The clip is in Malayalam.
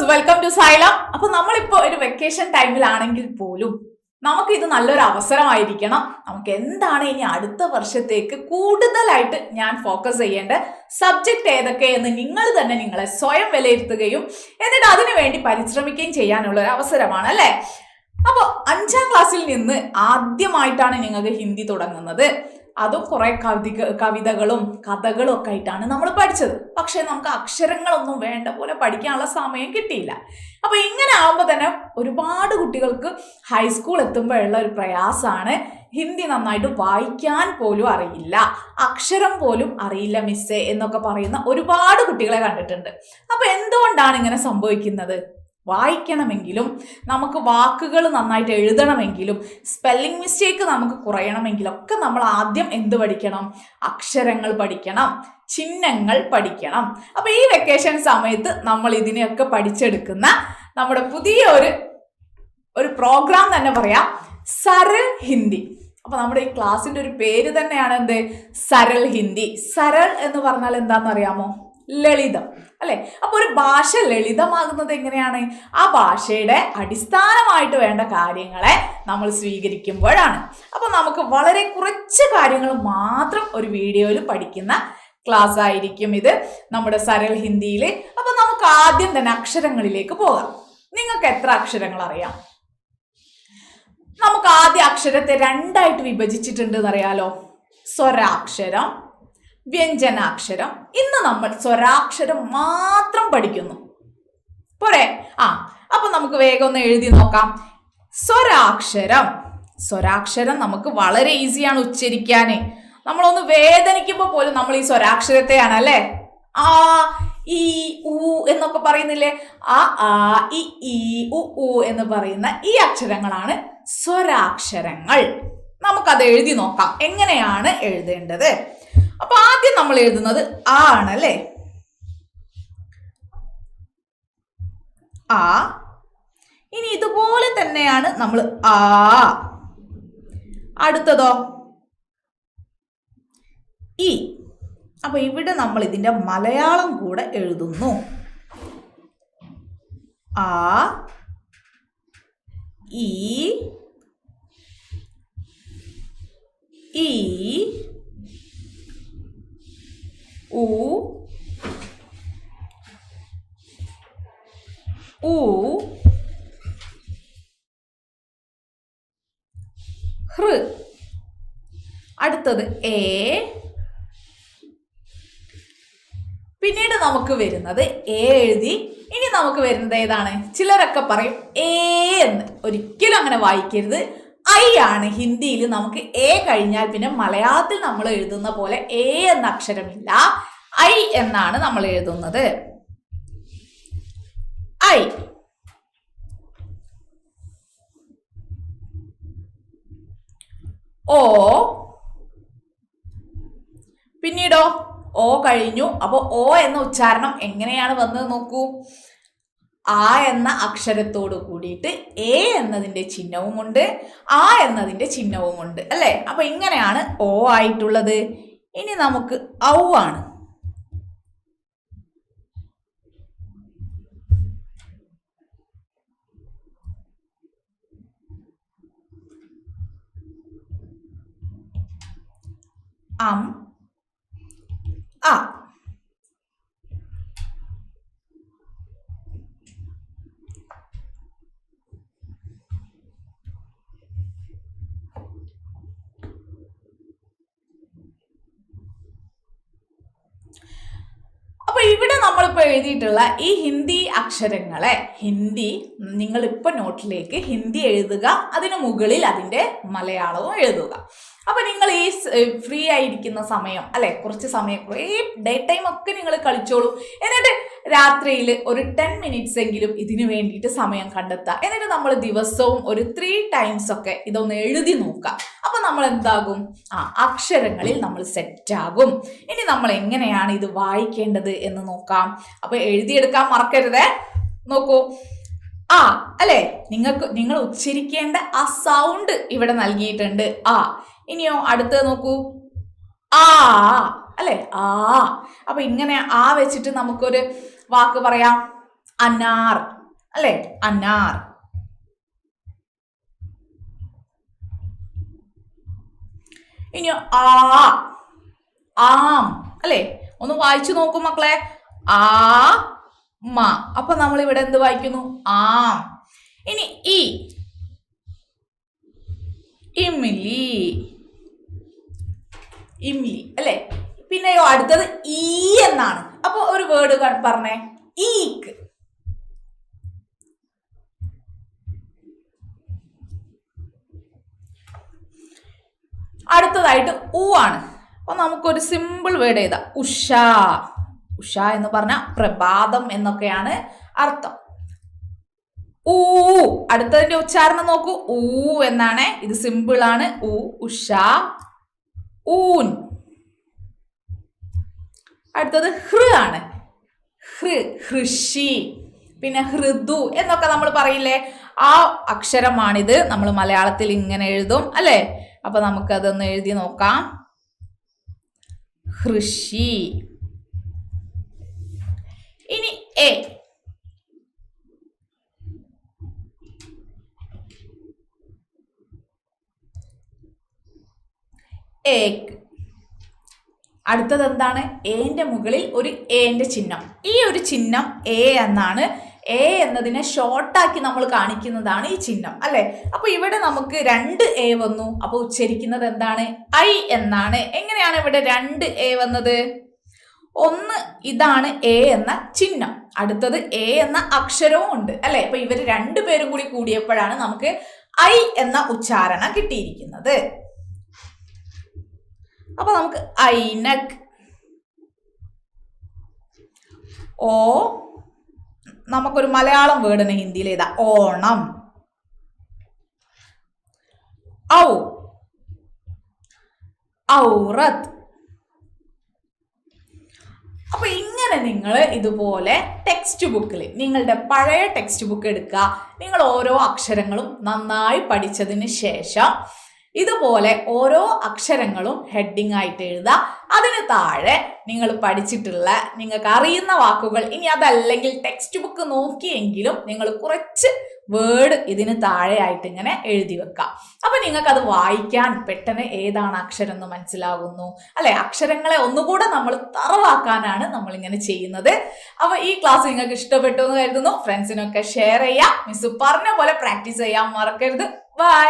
Welcome to xylem. അപ്പൊ നമ്മളിപ്പോ ഒരു വെക്കേഷൻ ടൈമിലാണെങ്കിൽ പോലും നമുക്ക് ഇത് നല്ലൊരു അവസരമായിരിക്കണം. നമുക്ക് എന്താണ് ഇനി അടുത്ത വർഷത്തേക്ക് കൂടുതലായിട്ട് ഞാൻ ഫോക്കസ് ചെയ്യേണ്ട സബ്ജക്ട് ഏതൊക്കെയെന്ന് നിങ്ങൾ തന്നെ നിങ്ങളെ സ്വയം വിലയിരുത്തുകയും എന്നിട്ട് അതിനു വേണ്ടി പരിശ്രമിക്കുകയും ചെയ്യാനുള്ള ഒരു അവസരമാണ് അല്ലെ. അപ്പൊ 5ാം ക്ലാസ്സിൽ നിന്ന് ആദ്യമായിട്ടാണ് നിങ്ങൾക്ക് ഹിന്ദി തുടങ്ങുന്നത്. അതും കുറെ കവിതകളും കഥകളും ഒക്കെ ആയിട്ടാണ് നമ്മൾ പഠിച്ചത്. പക്ഷെ നമുക്ക് അക്ഷരങ്ങളൊന്നും വേണ്ട പോലെ പഠിക്കാനുള്ള സമയം കിട്ടിയില്ല. അപ്പൊ ഇങ്ങനെ ആവുമ്പോൾ തന്നെ ഒരുപാട് കുട്ടികൾക്ക് ഹൈസ്കൂൾ എത്തുമ്പോഴുള്ള ഒരു പ്രയാസമാണ് ഹിന്ദി നന്നായിട്ട് വായിക്കാൻ പോലും അറിയില്ല, അക്ഷരം പോലും അറിയില്ല മിസ്സേ എന്നൊക്കെ പറയുന്ന ഒരുപാട് കുട്ടികളെ കണ്ടിട്ടുണ്ട്. അപ്പൊ എന്തുകൊണ്ടാണ് ഇങ്ങനെ സംഭവിക്കുന്നത്? വായിക്കണമെങ്കിലും നമുക്ക് വാക്കുകൾ നന്നായിട്ട് എഴുതണമെങ്കിലും സ്പെല്ലിംഗ് മിസ്റ്റേക്ക് നമുക്ക് കുറയണമെങ്കിലും ഒക്കെ നമ്മൾ ആദ്യം എന്ത് പഠിക്കണം? അക്ഷരങ്ങൾ പഠിക്കണം, ചിഹ്നങ്ങൾ പഠിക്കണം. അപ്പൊ ഈ വെക്കേഷൻ സമയത്ത് നമ്മൾ ഇതിനെയൊക്കെ പഠിച്ചെടുക്കുന്ന നമ്മുടെ പുതിയ ഒരു പ്രോഗ്രാം തന്നെ പറയാം, സരൾ ഹിന്ദി. അപ്പൊ നമ്മുടെ ഈ ക്ലാസ്സിന്റെ ഒരു പേര് തന്നെയാണ് എന്ത്? സരൾ ഹിന്ദി. സരൾ എന്ന് പറഞ്ഞാൽ എന്താണെന്ന് അറിയാമോ? ലളിതം അല്ലെ. അപ്പൊ ഒരു ഭാഷ ലളിതമാകുന്നത് എങ്ങനെയാണ്? ആ ഭാഷയുടെ അടിസ്ഥാനമായിട്ട് വേണ്ട കാര്യങ്ങളെ നമ്മൾ സ്വീകരിക്കുമ്പോഴാണ്. അപ്പൊ നമുക്ക് വളരെ കുറച്ച് കാര്യങ്ങൾ മാത്രം ഒരു വീഡിയോയിൽ പഠിക്കുന്ന ക്ലാസ് ആയിരിക്കും ഇത്, നമ്മുടെ സരൾ ഹിന്ദിയിൽ. അപ്പൊ നമുക്ക് ആദ്യം തന്നെ അക്ഷരങ്ങളിലേക്ക് പോകാം. നിങ്ങൾക്ക് എത്ര അക്ഷരങ്ങൾ അറിയാം? നമുക്ക് ആദ്യ അക്ഷരത്തെ 2ആയിട്ട് വിഭജിച്ചിട്ടുണ്ട് എന്നറിയാലോ. സ്വരാക്ഷരം, വ്യഞ്ജനാക്ഷരം. ഇന്ന് നമ്മൾ സ്വരാക്ഷരം മാത്രം പഠിക്കുന്നു, പോരെ? അപ്പൊ നമുക്ക് വേഗം ഒന്ന് എഴുതി നോക്കാം. സ്വരാക്ഷരം നമുക്ക് വളരെ ഈസിയാണ് ഉച്ചരിക്കാന്. നമ്മളൊന്ന് വേദനിക്കുമ്പോൾ പോലും നമ്മൾ ഈ സ്വരാക്ഷരത്തെയാണ് അല്ലെ ആ ഈ ഉ എന്നൊക്കെ പറയുന്നില്ലേ, ആ ഇ ഈ ഉ എന്ന് പറയുന്ന ഈ അക്ഷരങ്ങളാണ് സ്വരാക്ഷരങ്ങൾ. നമുക്കത് എഴുതി നോക്കാം എങ്ങനെയാണ് എഴുതേണ്ടത്. അപ്പൊ ആദ്യം നമ്മൾ എഴുതുന്നത് ആണല്ലേ. ആ. ഇനി ഇതുപോലെ തന്നെയാണ് നമ്മൾ ആ. അടുത്തതോ ഇ. അപ്പൊ ഇവിടെ നമ്മൾ ഇതിന്റെ മലയാളം കൂടെ എഴുതുന്നു. ആ ഈ ഉ ഊ ഹൃ. അടുത്തത് എ. പിന്നീട് നമുക്ക് വരുന്നത് എ എഴുതി. ഇനി നമുക്ക് വരുന്നത് ഏതാണ്? ചിലരൊക്കെ പറയും എ എന്ന്. ഒരിക്കലും അങ്ങനെ വായിക്കരുത്. ഐ ആണ്. ഹിന്ദിയിൽ നമുക്ക് എ കഴിഞ്ഞാൽ പിന്നെ മലയാളത്തിൽ നമ്മൾ എഴുതുന്ന പോലെ എ എന്ന അക്ഷരമില്ല, ഐ എന്നാണ് നമ്മൾ എഴുതുന്നത്. ഐ. ഓ. പിന്നീടോ ഓ കഴിഞ്ഞു. അപ്പൊ ഓ എന്ന ഉച്ചാരണം എങ്ങനെയാണ് വന്നത് നോക്കൂ. ആ എന്ന അക്ഷരത്തോട് കൂടിയിട്ട് എ എന്നതിന്റെ ചിഹ്നവുമുണ്ട്, ആ എന്നതിന്റെ ചിഹ്നവുമുണ്ട് അല്ലെ. അപ്പൊ ഇങ്ങനെയാണ് ഓ ആയിട്ടുള്ളത്. ഇനി നമുക്ക് ഔ ആണ്. ആ. അപ്പൊ ഇവിടെ നമ്മളിപ്പോ എഴുതിയിട്ടുള്ള ഈ ഹിന്ദി അക്ഷരങ്ങളെ നിങ്ങൾ ഇപ്പൊ നോട്ടിലേക്ക് ഹിന്ദി എഴുതുക, അതിനു മുകളിൽ അതിന്റെ മലയാളവും എഴുതുക. അപ്പൊ നിങ്ങൾ ഈ ഫ്രീ ആയിരിക്കുന്ന സമയം അല്ലെ, കുറച്ച് സമയം, കുറേ ഡേ ടൈം ഒക്കെ നിങ്ങൾ കളിച്ചോളൂ. എന്നിട്ട് രാത്രിയിൽ ഒരു 10 മിനിറ്റ്സ് എങ്കിലും ഇതിനു വേണ്ടിയിട്ട് സമയം കണ്ടെത്തുക. എന്നിട്ട് നമ്മൾ ദിവസവും ഒരു 3 ടൈംസ് ഒക്കെ ഇതൊന്ന് എഴുതി നോക്കുക. അപ്പൊ നമ്മൾ എന്താകും? അക്ഷരങ്ങളിൽ നമ്മൾ സെറ്റാകും. ഇനി നമ്മൾ എങ്ങനെയാണ് ഇത് വായിക്കേണ്ടത് എന്ന് നോക്കാം. അപ്പൊ എഴുതിയെടുക്കാൻ മറക്കരുതേ. നോക്കൂ, ആ അല്ലെ, നിങ്ങൾ ഉച്ചരിക്കേണ്ട ആ സൗണ്ട് ഇവിടെ നൽകിയിട്ടുണ്ട്, ആ. ഇനിയോ അടുത്തത് നോക്കൂ, ആ അല്ലെ, ആ. അപ്പൊ ഇങ്ങനെ ആ വെച്ചിട്ട് നമുക്കൊരു വാക്ക് പറയാം, അനാർ അല്ലെ, അനാർ. ഇനി ആം അല്ലെ, ഒന്ന് വായിച്ചു നോക്കൂ മക്കളെ. ആ മ. അപ്പൊ നമ്മൾ ഇവിടെ എന്ത് വായിക്കുന്നു? ആം. ഇനി ഇംലി, ഇംലി അല്ലെ. പിന്നെയോ അടുത്തത് ഈ എന്നാണ്. അപ്പൊ ഒരു വേർഡ് പറഞ്ഞേ, ഈക്ക്. അടുത്തതായിട്ട് ഊ ആണ്. അപ്പൊ നമുക്കൊരു സിമ്പിൾ വേർഡ് എഴുതാം, ഉഷ. ഉഷ എന്ന് പറഞ്ഞ പ്രഭാതം എന്നൊക്കെയാണ് അർത്ഥം. ഊ, അടുത്തതിന്റെ ഉച്ചാരണം നോക്കൂ, ഊ എന്നാണ്. ഇത് സിമ്പിൾ ആണ്. ഊ, ഉഷ, ഊൻ. അടുത്തത് ഹൃ ആണ്. ഹൃ, ഹൃഷി. പിന്നെ ഹൃദു എന്നൊക്കെ നമ്മൾ പറയില്ലേ, ആ അക്ഷരമാണിത്. നമ്മൾ മലയാളത്തിൽ ഇങ്ങനെ എഴുതും അല്ലെ. അപ്പൊ നമുക്കതൊന്ന് എഴുതി നോക്കാം. ഹൃഷി. ഇനി എ. ഏക്ക്. അടുത്തത് എന്താണ്? എന്റെ മുകളിൽ ഒരു എന്റെ ചിഹ്നം. ഈ ഒരു ചിഹ്നം എ എന്നാണ്. എ എന്നതിനെ ഷോർട്ടാക്കി നമ്മൾ കാണിക്കുന്നതാണ് ഈ ചിഹ്നം അല്ലെ. അപ്പൊ ഇവിടെ നമുക്ക് 2 എ വന്നു. അപ്പൊ ഉച്ചരിക്കുന്നത് എന്താണ്? ഐ എന്നാണ്. എങ്ങനെയാണ് ഇവിടെ 2 എ വന്നത്? ഒന്ന് ഇതാണ് എ എന്ന ചിഹ്നം, അടുത്തത് എ എന്ന അക്ഷരവും ഉണ്ട് അല്ലെ. അപ്പൊ ഇവര് 2 പേരും കൂടി കൂടിയപ്പോഴാണ് നമുക്ക് ഐ എന്ന ഉച്ചാരണം കിട്ടിയിരിക്കുന്നത്. അപ്പൊ നമുക്ക് ഐനക്. ഓ, നമുക്കൊരു മലയാളം വേർഡിന് ഹിന്ദിയിൽ എഴുതാം, ഓണം. ഔ, ഔറത്ത്. അപ്പൊ ഇങ്ങനെ നിങ്ങൾ ഇതുപോലെ ടെക്സ്റ്റ് ബുക്കിൽ, നിങ്ങളുടെ പഴയ ടെക്സ്റ്റ് ബുക്ക് എടുക്കുക. നിങ്ങൾ ഓരോ അക്ഷരങ്ങളും നന്നായി പഠിച്ചതിന് ശേഷം ഇതുപോലെ ഓരോ അക്ഷരങ്ങളും ഹെഡിങ് ആയിട്ട് എഴുതുക. അതിന് താഴെ നിങ്ങൾ പഠിച്ചിട്ടുള്ള, നിങ്ങൾക്ക് അറിയുന്ന വാക്കുകൾ, ഇനി അതല്ലെങ്കിൽ ടെക്സ്റ്റ് ബുക്ക് നോക്കിയെങ്കിലും നിങ്ങൾ കുറച്ച് വേർഡ് ഇതിന് താഴെയായിട്ട് ഇങ്ങനെ എഴുതി വെക്കാം. അപ്പൊ നിങ്ങൾക്ക് അത് വായിക്കാൻ പെട്ടെന്ന് ഏതാണ് അക്ഷരം എന്ന് മനസ്സിലാകുന്നു അല്ലെ. അക്ഷരങ്ങളെ ഒന്നുകൂടെ നമ്മൾ തറവാക്കാനാണ് നമ്മൾ ഇങ്ങനെ ചെയ്യുന്നത്. അപ്പൊ ഈ ക്ലാസ് നിങ്ങൾക്ക് ഇഷ്ടപ്പെട്ടു എന്ന് കരുതുന്നു. ഫ്രണ്ട്സിനൊക്കെ ഷെയർ ചെയ്യാം. മിസ് പറഞ്ഞ പോലെ പ്രാക്ടീസ് ചെയ്യാൻ മറക്കരുത്. ബൈ.